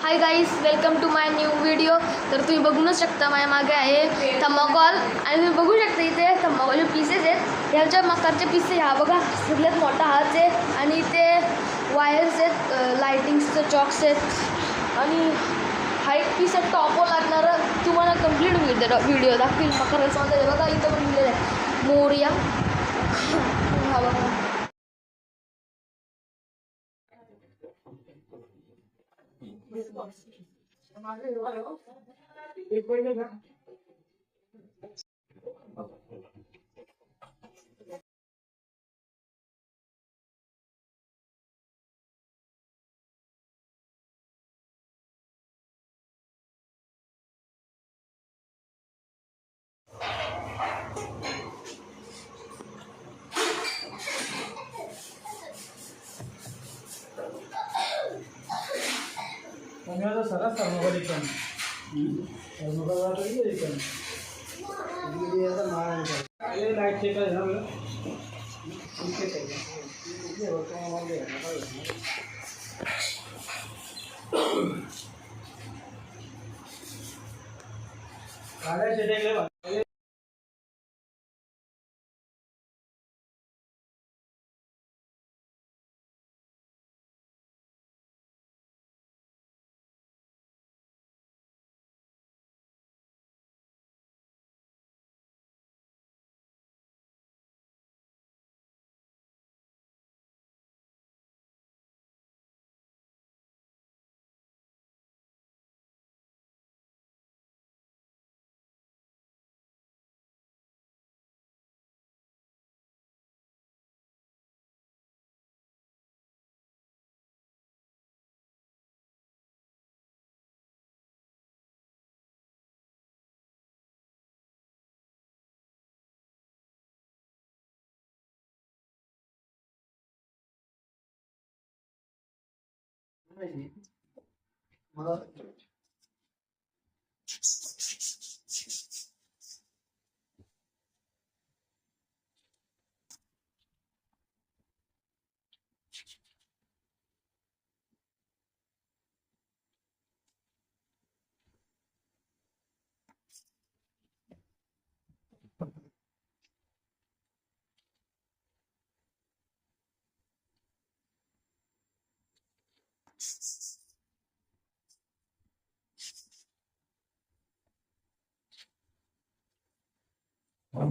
High guys, welcome to my new video. तर तुम्ही बघूनच शकता माझ्या मागे आहे थर्माकॉल आणि तुम्ही बघू शकता इथे थर्माकॉलचे पीसेस आहेत. ह्याच्या मकारचे पीसेस ह्या बघा सगळ्यात मोठा हाच आहे आणि इथे वायर्स आहेत, लायटिंग्सचं चॉक्स आहेत आणि हा एक पीस आहे टॉपवर लागणारं. तुम्हाला कम्प्लीट व्हिडिओ दाखवील मकराचं मध्ये. बघा इथं पण लिहिलेलं आहे मोरया. हा बघा सरस थर्माकोल इकन थर्माकोल वाटर इकन ये लाइट चेक है ना इनके चाहिए ये होता है हमारे गाड़ी से देख ले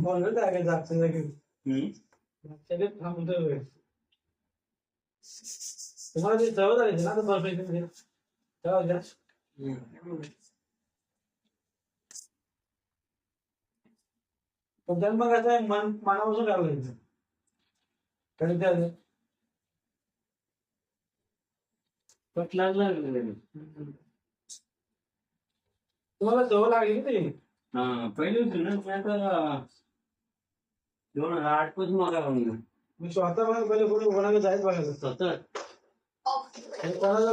बोल रहे आगे जाते हैं चलिए हम तो तुम्हारा जो जरूरत है ना तो परफेक्ट है जाओ जा तो जन्म कैसा है मन मानव से कर लेते करते हैं पट लागला तुम्हाला जवळ लागली ते पहिले होती ना मी आता 2008 पासून मला मी स्वतः मला पहिले कोणी कोणाला जायच बघायचं सतत कोणाला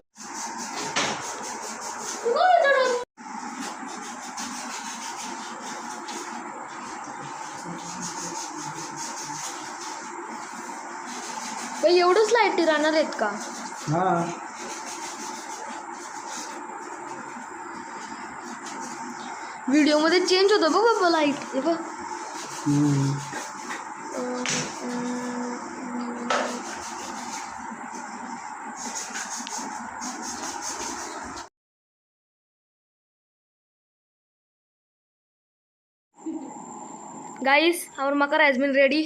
एवढंच लाईटी राहणार आहेत का? हा व्हिडिओमध्ये चेंज होतं बघ बाबा लाईट. हे बघ guys, our makar has been ready.